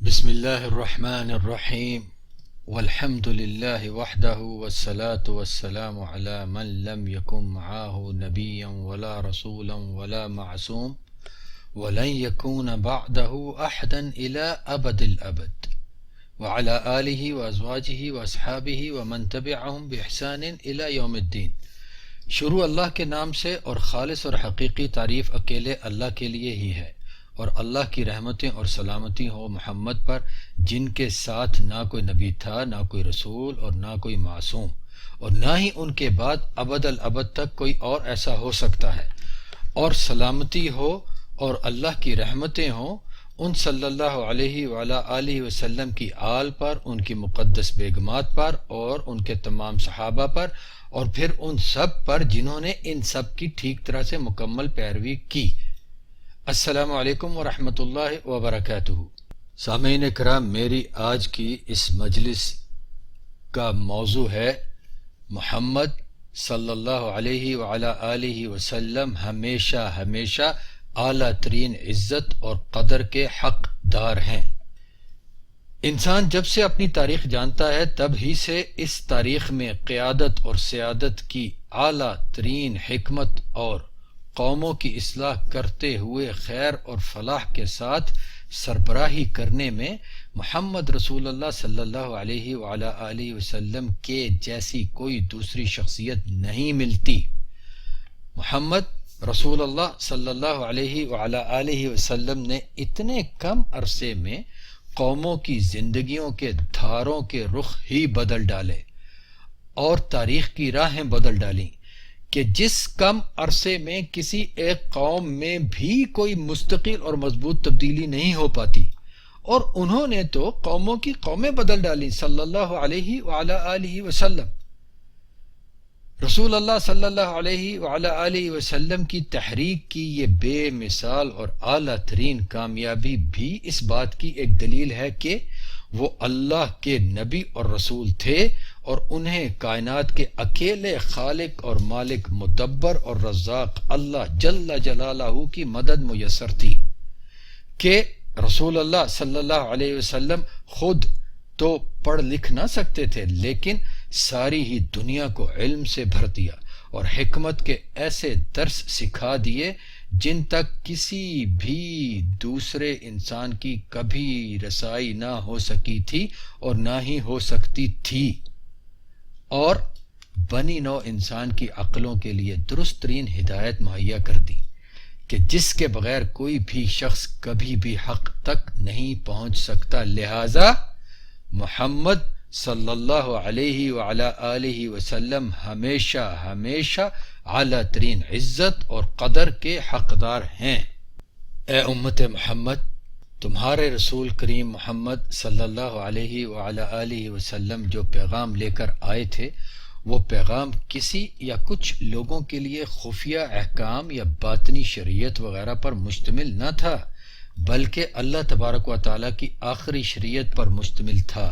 بسم اللہ الرحمن الرحیم والحمد للہ وحدہ والصلاة والسلام علی من لم یکن معاہ نبیا ولا رسولا ولا معصوم ولن یکون بعدہ احدا الى ابد الابد وعلى آلہ وازواجہ واصحابہ ومن تبعہم باحسان الى یوم الدین۔ شروع اللہ کے نام سے اور خالص اور حقیقی تعریف اکیلے اللہ کے لیے ہی ہے، اور اللہ کی رحمتیں اور سلامتی ہو محمد پر، جن کے ساتھ نہ کوئی نبی تھا، نہ کوئی رسول اور نہ کوئی معصوم، اور نہ ہی ان کے بعد ابد الابد تک کوئی اور ایسا ہو سکتا ہے۔ اور سلامتی ہو اور اللہ کی رحمتیں ہوں ان صلی اللہ علیہ وعلی آلہ وسلم کی آل پر، ان کی مقدس بیگمات پر اور ان کے تمام صحابہ پر، اور پھر ان سب پر جنہوں نے ان سب کی ٹھیک طرح سے مکمل پیروی کی۔ السلام علیکم ورحمۃ اللہ وبرکاتہ۔ سامعین کرام، میری آج کی اس مجلس کا موضوع ہے محمد صلی اللہ علیہ وعلی آلہ وسلم ہمیشہ اعلیٰ ترین عزت اور قدر کے حقدار ہیں۔ انسان جب سے اپنی تاریخ جانتا ہے تب ہی سے اس تاریخ میں قیادت اور سیادت کی اعلیٰ ترین حکمت اور قوموں کی اصلاح کرتے ہوئے خیر اور فلاح کے ساتھ سربراہی کرنے میں محمد رسول اللہ صلی اللہ علیہ وعلی آلہ وسلم کے جیسی کوئی دوسری شخصیت نہیں ملتی۔ محمد رسول اللہ صلی اللہ علیہ وعلی آلہ وسلم نے اتنے کم عرصے میں قوموں کی زندگیوں کے دھاروں کے رخ ہی بدل ڈالے اور تاریخ کی راہیں بدل ڈالیں کہ جس کم عرصے میں کسی ایک قوم میں بھی کوئی مستقل اور مضبوط تبدیلی نہیں ہو پاتی، اور انہوں نے تو قوموں کی قومیں بدل ڈالیں صلی اللہ علیہ وعلی آلہ وسلم۔ رسول اللہ صلی اللہ علیہ وعلی آلہ وسلم کی تحریک کی یہ بے مثال اور اعلیٰ ترین کامیابی بھی اس بات کی ایک دلیل ہے کہ وہ اللہ کے نبی اور رسول تھے، اور انہیں کائنات کے اکیلے خالق اور مالک مدبر اور رزاق اللہ جل جلالہ کی مدد میسر تھی کہ رسول اللہ صلی اللہ علیہ وسلم خود تو پڑھ لکھ نہ سکتے تھے، لیکن ساری ہی دنیا کو علم سے بھر دیا اور حکمت کے ایسے درس سکھا دیے جن تک کسی بھی دوسرے انسان کی کبھی رسائی نہ ہو سکی تھی اور نہ ہی ہو سکتی تھی، اور بنی نوع انسان کی عقلوں کے لیے درست ترین ہدایت مہیا کر دی کہ جس کے بغیر کوئی بھی شخص کبھی بھی حق تک نہیں پہنچ سکتا۔ لہذا محمد صلی اللہ علیہ وعلی آلہ وسلم ہمیشہ اعلیٰ ترین عزت اور قدر کے حقدار ہیں۔ اے امت محمد، تمہارے رسول کریم محمد صلی اللہ علیہ وعلی آلہ وسلم جو پیغام لے کر آئے تھے، وہ پیغام کسی یا کچھ لوگوں کے لیے خفیہ احکام یا باطنی شریعت وغیرہ پر مشتمل نہ تھا، بلکہ اللہ تبارک و تعالیٰ کی آخری شریعت پر مشتمل تھا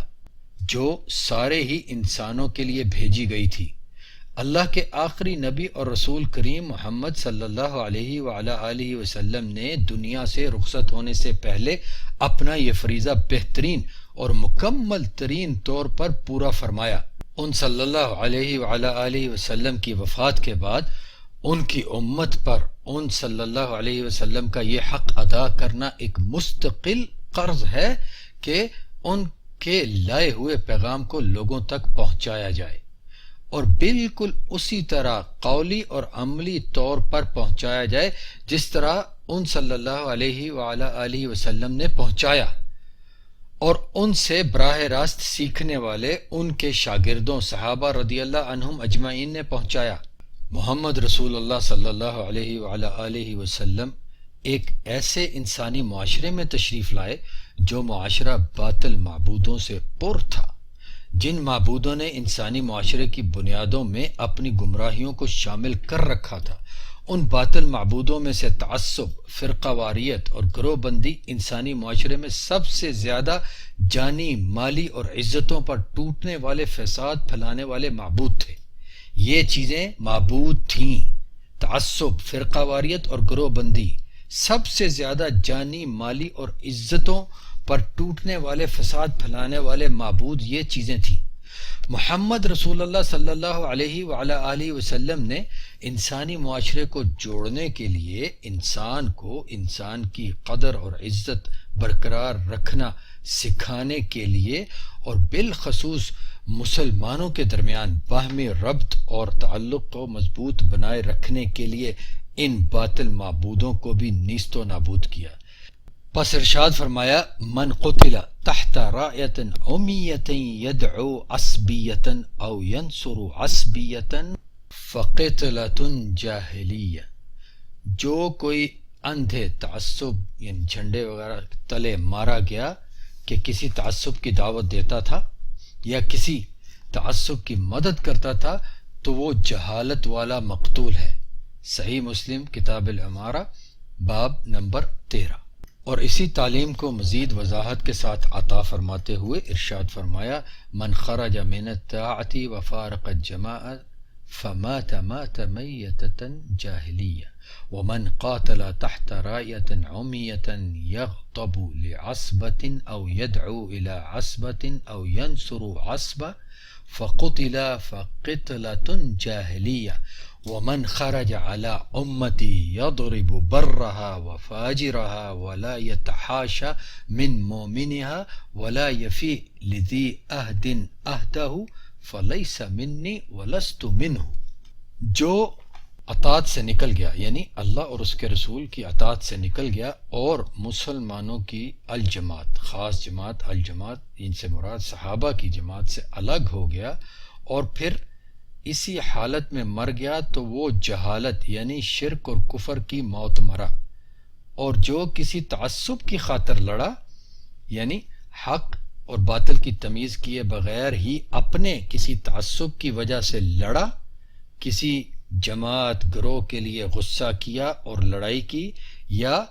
جو سارے ہی انسانوں کے لیے بھیجی گئی تھی۔ اللہ کے آخری نبی اور رسول کریم محمد صلی اللہ علیہ وعلی آلہ وسلم نے دنیا سے رخصت ہونے سے پہلے اپنا یہ فریضہ بہترین اور مکمل ترین طور پر پورا فرمایا۔ ان صلی اللہ علیہ وعلی آلہ وسلم کی وفات کے بعد ان کی امت پر ان صلی اللہ علیہ وسلم کا یہ حق ادا کرنا ایک مستقل قرض ہے کہ ان کے لائے ہوئے پیغام کو لوگوں تک پہنچایا جائے، اور بالکل اسی طرح قولی اور عملی طور پر پہنچایا جائے جس طرح ان صلی اللہ علیہ وعلی آلہ وسلم نے پہنچایا، اور ان سے براہ راست سیکھنے والے ان کے شاگردوں صحابہ رضی اللہ عنہم اجمعین نے پہنچایا۔ محمد رسول اللہ صلی اللہ علیہ وعلی آلہ وسلم ایک ایسے انسانی معاشرے میں تشریف لائے جو معاشرہ باطل معبودوں سے پر تھا، جن معبودوں نے انسانی معاشرے کی بنیادوں میں اپنی گمراہیوں کو شامل کر رکھا تھا۔ ان باطل معبودوں میں سے تعصب، فرقہ واریت اور گروہ بندی انسانی معاشرے میں سب سے زیادہ جانی، مالی اور عزتوں پر ٹوٹنے والے فساد پھیلانے والے معبود تھے۔ یہ چیزیں معبود تھیں، تعصب، فرقہ واریت اور گروہ بندی، سب سے زیادہ جانی، مالی اور عزتوں پر ٹوٹنے والے، فساد پھیلانے والے معبود یہ چیزیں تھیں۔ محمد رسول اللہ صلی اللہ علیہ وعلی آلہ وسلم نے انسانی معاشرے کو جوڑنے کے لیے انسان کو انسان کی قدر اور عزت برقرار رکھنا سکھانے کے لیے اور بالخصوص مسلمانوں کے درمیان باہمی ربط اور تعلق کو مضبوط بنائے رکھنے کے لیے ان باطل معبودوں کو بھی نیست و نابود کیا۔ پس ارشاد فرمایا، من قتل تحت رایت عمیت یدعو عصبیت او ینصر عصبیت فقتلۃ جاہلیہ، جو کوئی اندھے تعصب یعنی جھنڈے وغیرہ تلے مارا گیا کہ کسی تعصب کی دعوت دیتا تھا یا کسی تعصب کی مدد کرتا تھا تو وہ جہالت والا مقتول ہے۔ صحیح مسلم کتاب الامارہ باب نمبر 13۔ اور اسی تعلیم کو مزید وضاحت کے ساتھ عطا فرماتے ہوئے ارشاد فرمایا، من خرج من الطاعۃ وفارق الجماعۃ فمات مات میتۃ جاہلیہ ومن قاتل تحت رایۃ عمیۃ یغضب لعصبۃ او یدعو الی عصبۃ او ینصر عصبۃ فقتل فقتلۃ جاہلیہ ومن خرج على امتی یضرب برها وفاجرها ولا يتحاشى من مؤمنها ولا يفي لذي عهد عهده فليس مني ولست منه، جو اطاعت سے نکل گیا یعنی اللہ اور اس کے رسول کی اطاعت سے نکل گیا اور مسلمانوں کی الجماعت، خاص جماعت الجماعت ان سے مراد صحابہ کی جماعت سے الگ ہو گیا اور پھر اسی حالت میں مر گیا تو وہ جہالت یعنی شرک اور کفر کی موت مرا، اور جو کسی تعصب کی خاطر لڑا یعنی حق اور باطل کی تمیز کیے بغیر ہی اپنے کسی تعصب کی وجہ سے لڑا، کسی جماعت گروہ کے لیے غصہ کیا اور لڑائی کی، یا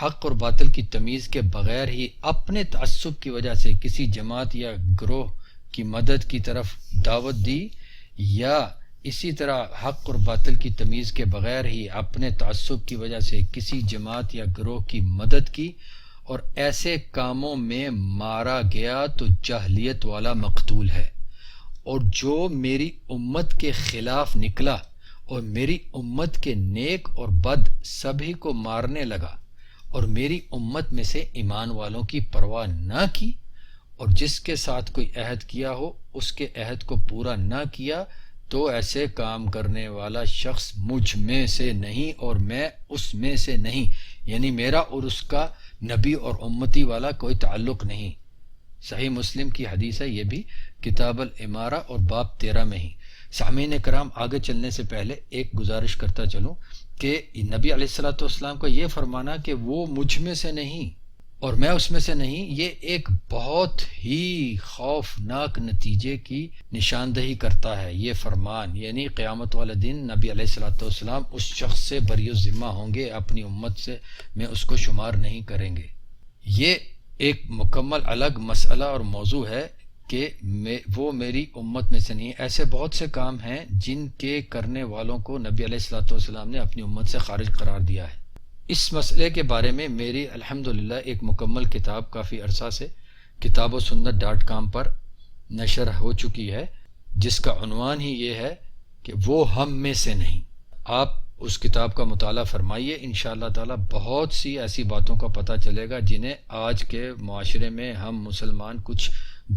حق اور باطل کی تمیز کے بغیر ہی اپنے تعصب کی وجہ سے کسی جماعت یا گروہ کی مدد کی طرف دعوت دی، یا اسی طرح حق اور باطل کی تمیز کے بغیر ہی اپنے تعصب کی وجہ سے کسی جماعت یا گروہ کی مدد کی اور ایسے کاموں میں مارا گیا تو جاہلیت والا مقتول ہے۔ اور جو میری امت کے خلاف نکلا اور میری امت کے نیک اور بد سبھی کو مارنے لگا اور میری امت میں سے ایمان والوں کی پرواہ نہ کی اور جس کے ساتھ کوئی عہد کیا ہو اس کے عہد کو پورا نہ کیا، تو ایسے کام کرنے والا شخص مجھ میں سے نہیں اور میں اس میں سے نہیں، یعنی میرا اور اس کا نبی اور امتی والا کوئی تعلق نہیں۔ صحیح مسلم کی حدیث ہے، یہ بھی کتاب الامارہ اور باب 13 میں ہی۔ سامعین کرام، آگے چلنے سے پہلے ایک گزارش کرتا چلوں کہ نبی علیہ الصلوۃ والسلام کا یہ فرمانا کہ وہ مجھ میں سے نہیں اور میں اس میں سے نہیں، یہ ایک بہت ہی خوفناک نتیجے کی نشاندہی کرتا ہے۔ یہ فرمان یعنی قیامت والے دن نبی علیہ الصلوۃ والسلام اس شخص سے بری الذمہ ہوں گے، اپنی امت سے میں اس کو شمار نہیں کریں گے۔ یہ ایک مکمل الگ مسئلہ اور موضوع ہے کہ وہ میری امت میں سے نہیں۔ ایسے بہت سے کام ہیں جن کے کرنے والوں کو نبی علیہ الصلوۃ والسلام نے اپنی امت سے خارج قرار دیا ہے۔ اس مسئلے کے بارے میں میری الحمدللہ ایک مکمل کتاب کافی عرصہ سے kitabo-sunnat.com پر نشر ہو چکی ہے، جس کا عنوان ہی یہ ہے کہ وہ ہم میں سے نہیں۔ آپ اس کتاب کا مطالعہ فرمائیے، انشاءاللہ تعالی بہت سی ایسی باتوں کا پتہ چلے گا جنہیں آج کے معاشرے میں ہم مسلمان کچھ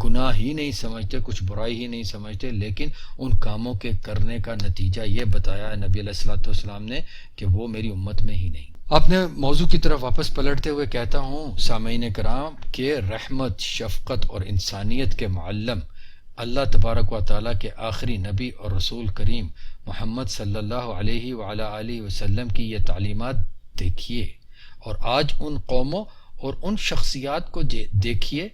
گناہ ہی نہیں سمجھتے، کچھ برائی ہی نہیں سمجھتے، لیکن ان کاموں کے کرنے کا نتیجہ یہ بتایا ہے نبی علیہ الصلوۃ والسلام نے کہ وہ میری امت میں ہی نہیں۔ اپنے موضوع کی طرف واپس پلٹتے ہوئے کہتا ہوں سامعین کرام کہ رحمت، شفقت اور انسانیت کے معلم اللہ تبارک و تعالیٰ کے آخری نبی اور رسول کریم محمد صلی اللہ علیہ وعلی آلہ وسلم کی یہ تعلیمات دیکھیے، اور آج ان قوموں اور ان شخصیات کو دیکھیے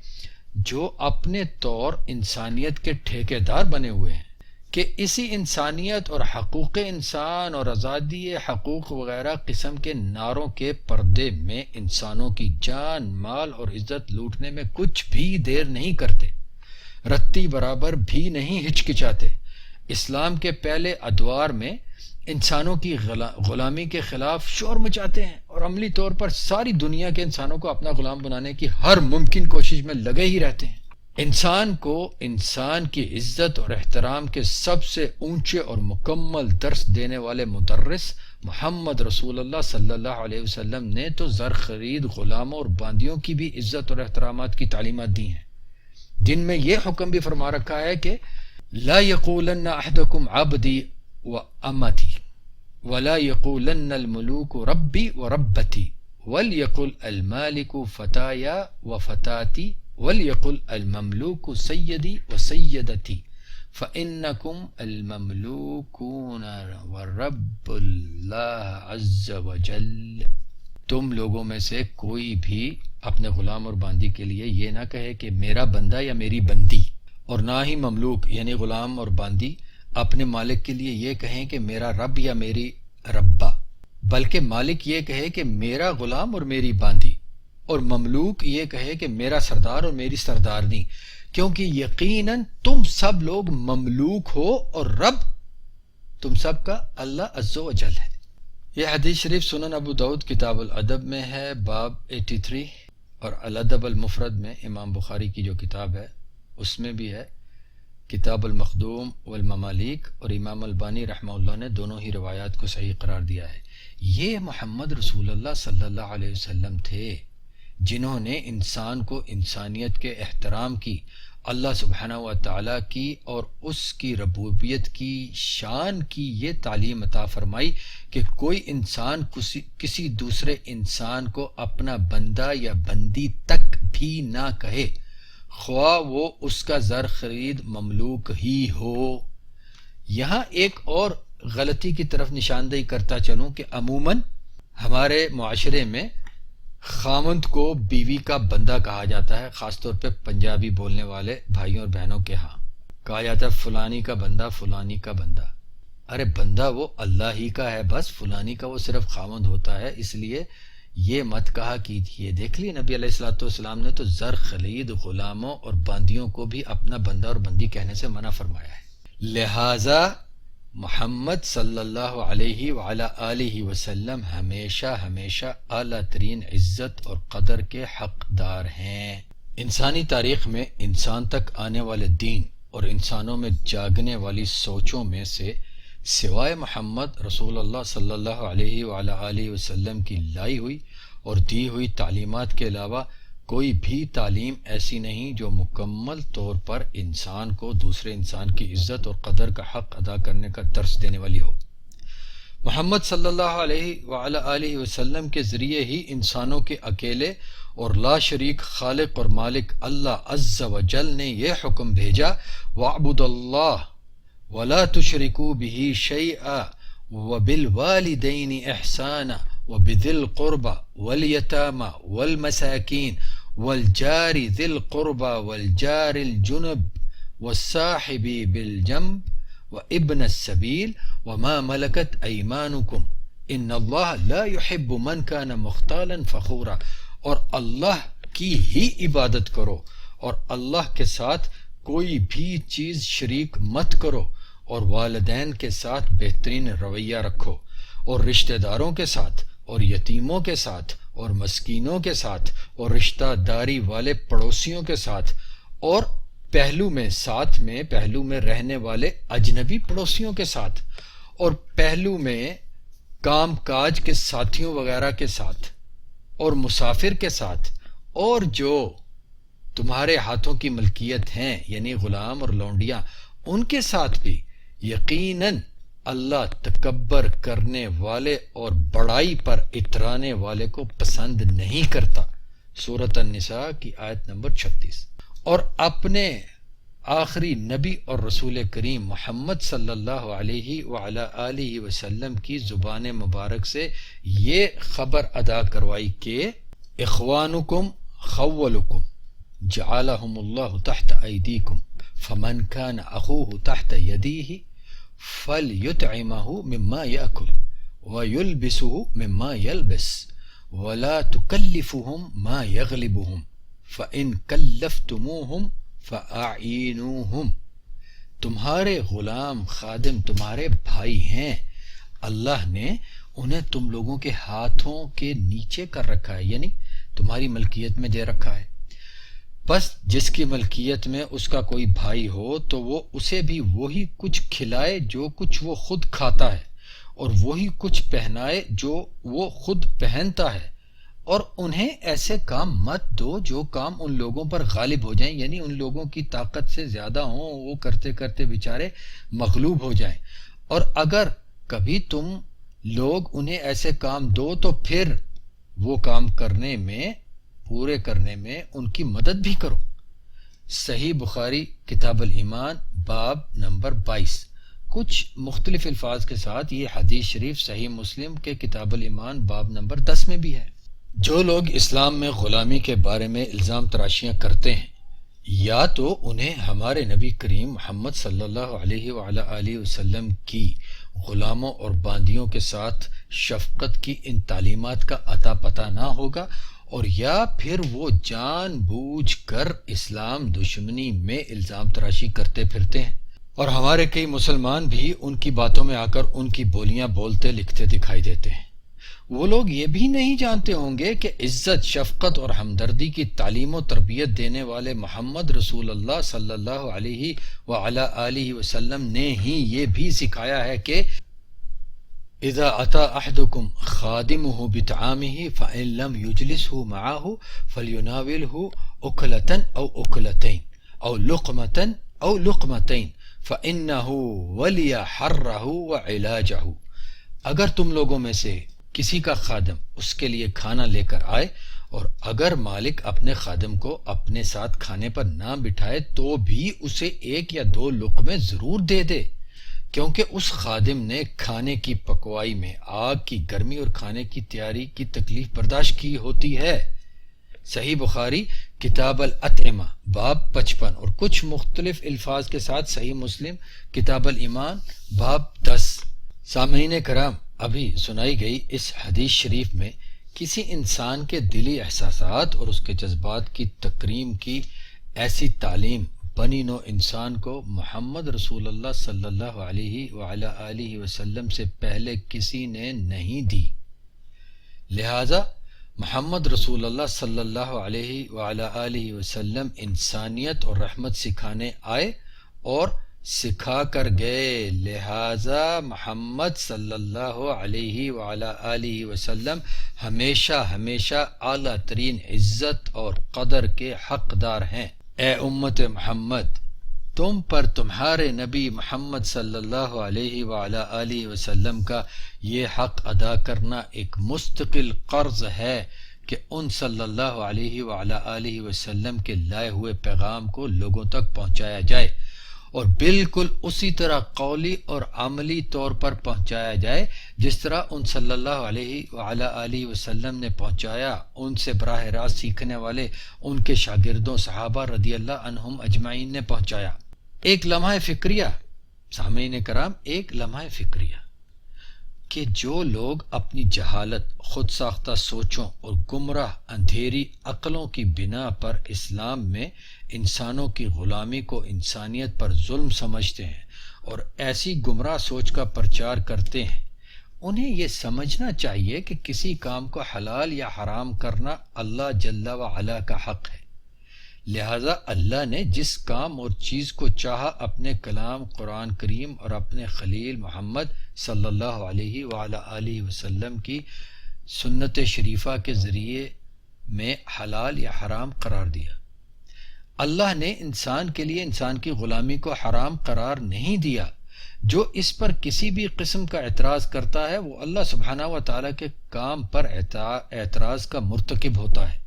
جو اپنے طور انسانیت کے ٹھیکیدار بنے ہوئے ہیں کہ اسی انسانیت اور حقوق انسان اور آزادی حقوق وغیرہ قسم کے نعروں کے پردے میں انسانوں کی جان، مال اور عزت لوٹنے میں کچھ بھی دیر نہیں کرتے، رتی برابر بھی نہیں ہچکچاتے۔ اسلام کے پہلے ادوار میں انسانوں کی غلامی کے خلاف شور مچاتے ہیں اور عملی طور پر ساری دنیا کے انسانوں کو اپنا غلام بنانے کی ہر ممکن کوشش میں لگے ہی رہتے ہیں۔ انسان کو انسان کی عزت اور احترام کے سب سے اونچے اور مکمل درس دینے والے مدرس محمد رسول اللہ صلی اللہ علیہ وسلم نے تو زر خرید غلاموں اور باندیوں کی بھی عزت اور احترامات کی تعلیمات دی ہیں، جن میں یہ حکم بھی فرما رکھا ہے کہ لا یقولن احدکم عبدی و امتی ولا یقولن الملوک ربی و ربتی ولیقل المالک فتایا و فتاتی ولیقل المملوک سیدی و سیدتی فإنکم المملوکون ورب اللہ عز وجل۔ تم لوگوں میں سے کوئی بھی اپنے غلام اور باندی کے لیے یہ نہ کہے کہ میرا بندہ یا میری بندی، اور نہ ہی مملوک یعنی غلام اور باندی اپنے مالک کے لیے یہ کہیں کہ میرا رب یا میری ربا، بلکہ مالک یہ کہے کہ میرا غلام اور میری باندی، اور مملوک یہ کہے کہ میرا سردار اور میری سردارنی، کیونکہ یقیناً تم سب لوگ مملوک ہو اور رب تم سب کا اللہ عز و جل ہے۔ یہ حدیث شریف سنن ابو داؤد کتاب الادب میں ہے، باب 83، اور الادب المفرد میں امام بخاری کی جو کتاب ہے اس میں بھی ہے، کتاب المخدوم والمماليك، اور امام البانی رحمہ اللہ نے دونوں ہی روایات کو صحیح قرار دیا ہے۔ یہ محمد رسول اللہ صلی اللہ علیہ وسلم تھے جنہوں نے انسان کو انسانیت کے احترام کی، اللہ سبحانہ و تعالیٰ کی اور اس کی ربوبیت کی شان کی یہ تعلیم عطا فرمائی کہ کوئی انسان کسی دوسرے انسان کو اپنا بندہ یا بندی تک بھی نہ کہے، خواہ وہ اس کا زر خرید مملوک ہی ہو۔ یہاں ایک اور غلطی کی طرف نشاندہی کرتا چلوں کہ عموماً ہمارے معاشرے میں خامند کو بیوی کا بندہ کہا جاتا ہے، خاص طور پہ پنجابی بولنے والے بھائیوں اور بہنوں کے ہاں کہا جاتا ہے فلانی کا بندہ، فلانی کا بندہ۔ ارے بندہ وہ اللہ ہی کا ہے بس، فلانی کا وہ صرف خامند ہوتا ہے، اس لیے یہ مت کہا کیجیے۔ دیکھ لیے نبی علیہ الصلوۃ والسلام نے تو زر خرید غلاموں اور باندیوں کو بھی اپنا بندہ اور بندی کہنے سے منع فرمایا ہے۔ لہذا محمد صلی اللہ علیہ وعلی آلہ وسلم ہمیشہ اعلیٰ ترین عزت اور قدر کے حقدار ہیں۔ انسانی تاریخ میں انسان تک آنے والے دین اور انسانوں میں جاگنے والی سوچوں میں سے سوائے محمد رسول اللہ صلی اللہ علیہ وعلی آلہ وسلم کی لائی ہوئی اور دی ہوئی تعلیمات کے علاوہ کوئی بھی تعلیم ایسی نہیں جو مکمل طور پر انسان کو دوسرے انسان کی عزت اور قدر کا حق ادا کرنے کا درس دینے والی ہو۔ محمد صلی اللہ علیہ وعلی آلہ وسلم کے ذریعے ہی انسانوں کے اکیلے اور لا شریک خالق اور مالک اللہ عز و جل نے یہ حکم بھیجا، وَاعْبُدُوا اللَّهَ وَلَا تُشْرِكُوا بِهِ شَيْئًا وَبِالْوَالِدَيْنِ إِحْسَانًا وَبِذِي الْقُرْبَى وَالْيَتَامَى وَالْمَسَاكِينِ وَالْجَارِ ذِي الْقُرْبَى وَالْجَارِ الْجُنُبِ وَالصَّاحِبِ بِالْجَنبِ وَابْنَ السَّبِيلِ وَمَا مَلَكَتْ أَيْمَانُكُمْ إِنَّ اللَّهَ لَا يُحِبُّ مَنْ كَانَ مُخْتَالًا فَخُورًا۔ اور اللہ کی ہی عبادت کرو اور اللہ کے ساتھ کوئی بھی چیز شریک مت کرو، اور والدین کے ساتھ بہترین رویہ رکھو، اور رشتہ داروں کے ساتھ اور یتیموں کے ساتھ اور مسکینوں کے ساتھ اور رشتہ داری والے پڑوسیوں کے ساتھ، اور پہلو میں رہنے والے اجنبی پڑوسیوں کے ساتھ، اور پہلو میں کام کاج کے ساتھیوں وغیرہ کے ساتھ، اور مسافر کے ساتھ، اور جو تمہارے ہاتھوں کی ملکیت ہیں یعنی غلام اور لونڈیاں، ان کے ساتھ بھی یقیناً اللہ تکبر کرنے والے اور بڑائی پر اترانے والے کو پسند نہیں کرتا۔ سورۃ النساء کی آیت نمبر 36۔ اور اپنے آخری نبی اور رسول کریم محمد صلی اللہ علیہ وعلی آلہ وسلم کی زبان مبارک سے یہ خبر ادا کروائی کہ اخوانکم خولکم جعلہم اللہ تحت ایدیکم فمن کان اخوہ تحت یدیہ فلیطعمہ مما یأکل ویلبسہ مما یلبس ولا تکلفہم ما یغلبہم فإن کلفتموہم فَأَعِينُوهُمْ۔ تمہارے غلام خادم تمہارے بھائی ہیں، اللہ نے انہیں تم لوگوں کے ہاتھوں کے نیچے کر رکھا ہے، یعنی تمہاری ملکیت میں دے رکھا ہے۔ بس جس کی ملکیت میں اس کا کوئی بھائی ہو تو وہ اسے بھی وہی کچھ کھلائے جو کچھ وہ خود کھاتا ہے، اور وہی کچھ پہنائے جو وہ خود پہنتا ہے، اور انہیں ایسے کام مت دو جو کام ان لوگوں پر غالب ہو جائیں، یعنی ان لوگوں کی طاقت سے زیادہ ہوں، وہ کرتے کرتے بیچارے مغلوب ہو جائیں۔ اور اگر کبھی تم لوگ انہیں ایسے کام دو تو پھر وہ کام پورے کرنے میں ان کی مدد بھی کرو۔ صحیح بخاری کتاب الایمان باب نمبر 22۔ کچھ مختلف الفاظ کے ساتھ یہ حدیث شریف صحیح مسلم کے کتاب الایمان باب نمبر 10 میں بھی ہے۔ جو لوگ اسلام میں غلامی کے بارے میں الزام تراشیاں کرتے ہیں، یا تو انہیں ہمارے نبی کریم محمد صلی اللہ علیہ وعلی آلہ وسلم کی غلاموں اور باندیوں کے ساتھ شفقت کی ان تعلیمات کا عطا پتہ نہ ہوگا، اور یا پھر وہ جان بوجھ کر اسلام دشمنی میں الزام تراشی کرتے پھرتے ہیں، اور ہمارے کئی مسلمان بھی ان کی باتوں میں آ کر ان کی بولیاں بولتے لکھتے دکھائی دیتے ہیں۔ وہ لوگ یہ بھی نہیں جانتے ہوں گے کہ عزت، شفقت اور ہمدردی کی تعلیم و تربیت دینے والے محمد رسول اللہ صلی اللہ علیہ وعلی آلہ وسلم نے ہی یہ بھی سکھایا ہے کہ اذا اتی احدکم خادمہ بطعامہ فإن لم یجلسہ معہ فلیناولہ اکلۃ او اکلتین او لقمۃ او لقمتین فإنہ ولی حرہ وعلاجہ۔ اگر تم لوگوں میں سے کسی کا خادم اس کے لیے کھانا لے کر آئے، اور اگر مالک اپنے خادم کو اپنے ساتھ کھانے پر نہ بٹھائے تو بھی اسے 1 یا 2 لقمے ضرور دے دے، کیونکہ اس خادم نے کھانے کی پکوائی میں آگ کی گرمی اور کھانے کی تیاری کی تکلیف برداشت کی ہوتی ہے۔ صحیح بخاری کتاب الاطعمہ باب 55 اور کچھ مختلف الفاظ کے ساتھ صحیح مسلم کتاب الایمان باب 10۔ سامعین کرام، ابھی سنائی گئی اس حدیث شریف میں کسی انسان کے دلی احساسات اور اس کے جذبات کی تکریم کی ایسی تعلیم بنی نوع انسان کو محمد رسول اللہ صلی اللہ علیہ وعلی آلہ وسلم سے پہلے کسی نے نہیں دی۔ لہذا محمد رسول اللہ صلی اللہ علیہ وعلی آلہ وسلم انسانیت اور رحمت سکھانے آئے اور سکھا کر گئے، لہذا محمد صلی اللہ علیہ وعلی آلہ وسلم ہمیشہ اعلی ترین عزت اور قدر کے حقدار ہیں۔ اے امت محمد، تم پر تمہارے نبی محمد صلی اللہ علیہ وعلی آلہ وسلم کا یہ حق ادا کرنا ایک مستقل قرض ہے کہ ان صلی اللہ علیہ وعلی آلہ وسلم کے لائے ہوئے پیغام کو لوگوں تک پہنچایا جائے، اور بالکل اسی طرح قولی اور عملی طور پر پہنچایا جائے جس طرح ان صلی اللہ علیہ وعلی آلہ وسلم نے پہنچایا، ان سے براہ راست سیکھنے والے ان کے شاگردوں صحابہ رضی اللہ عنہم اجمعین نے پہنچایا۔ ایک لمحہ فکریہ، سامعین کرام، ایک لمحہ فکریہ کہ جو لوگ اپنی جہالت، خود ساختہ سوچوں اور گمراہ اندھیری عقلوں کی بنا پر اسلام میں انسانوں کی غلامی کو انسانیت پر ظلم سمجھتے ہیں اور ایسی گمراہ سوچ کا پرچار کرتے ہیں، انہیں یہ سمجھنا چاہیے کہ کسی کام کو حلال یا حرام کرنا اللہ جل وعلا کا حق ہے۔ لہذا اللہ نے جس کام اور چیز کو چاہا اپنے کلام قرآن کریم اور اپنے خلیل محمد صلی اللہ علیہ وعلی آلہ وسلم کی سنت شریفہ کے ذریعے میں حلال یا حرام قرار دیا۔ اللہ نے انسان کے لیے انسان کی غلامی کو حرام قرار نہیں دیا۔ جو اس پر کسی بھی قسم کا اعتراض کرتا ہے وہ اللہ سبحانہ و تعالیٰ کے کام پر اعتراض کا مرتکب ہوتا ہے۔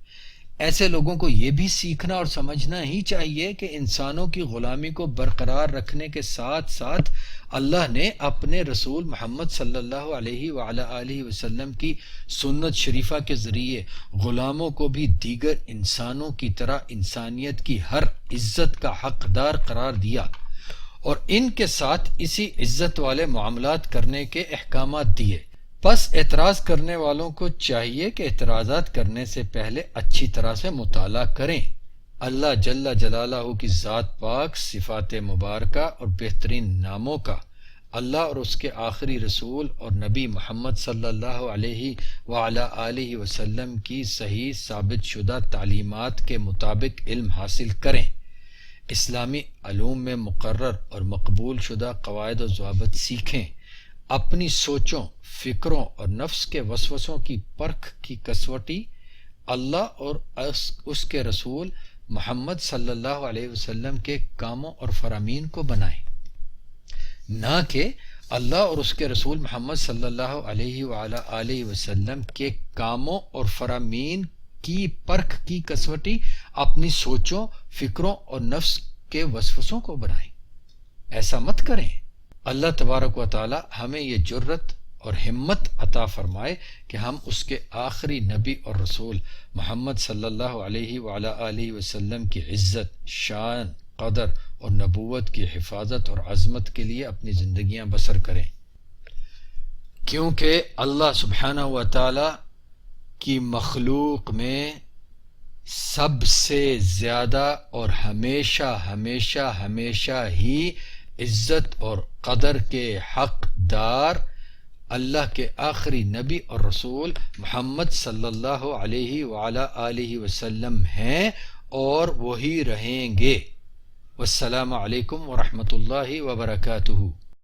ایسے لوگوں کو یہ بھی سیکھنا اور سمجھنا ہی چاہیے کہ انسانوں کی غلامی کو برقرار رکھنے کے ساتھ ساتھ اللہ نے اپنے رسول محمد صلی اللہ علیہ وعلی آلہ وسلم کی سنت شریفہ کے ذریعے غلاموں کو بھی دیگر انسانوں کی طرح انسانیت کی ہر عزت کا حقدار قرار دیا اور ان کے ساتھ اسی عزت والے معاملات کرنے کے احکامات دیے۔ پس اعتراض کرنے والوں کو چاہیے کہ اعتراضات کرنے سے پہلے اچھی طرح سے مطالعہ کریں۔ اللہ جل جلالہ کی ذات پاک، صفات مبارکہ اور بہترین ناموں کا اللہ اور اس کے آخری رسول اور نبی محمد صلی اللہ علیہ وعلی آلہ وسلم کی صحیح ثابت شدہ تعلیمات کے مطابق علم حاصل کریں، اسلامی علوم میں مقرر اور مقبول شدہ قواعد و ضوابط سیکھیں، اپنی سوچوں، فکروں اور نفس کے وسوسوں کی پرکھ کی کسوٹی اللہ اور اس کے رسول محمد صلی اللہ علیہ وسلم کے کاموں اور فرامین کو بنائیں، نہ کہ اللہ اور اس کے رسول محمد صلی اللہ علیہ وعلی آلہ وسلم کے کاموں اور فرامین کی پرکھ کی کسوٹی اپنی سوچوں، فکروں اور نفس کے وسوسوں کو بنائیں۔ ایسا مت کریں۔ اللہ تبارک و تعالی ہمیں یہ جرت اور ہمت عطا فرمائے کہ ہم اس کے آخری نبی اور رسول محمد صلی اللہ علیہ وعلی آلہ وسلم کی عزت، شان، قدر اور نبوت کی حفاظت اور عظمت کے لیے اپنی زندگیاں بسر کریں، کیونکہ اللہ سبحانہ و تعالی کی مخلوق میں سب سے زیادہ اور ہمیشہ ہمیشہ ہمیشہ ہی عزت اور قدر کے حقدار اللہ کے آخری نبی اور رسول محمد صلی اللہ علیہ وعلی آلہ وسلم ہیں اور وہی رہیں گے۔ والسلام علیکم ورحمۃ اللہ وبرکاتہ۔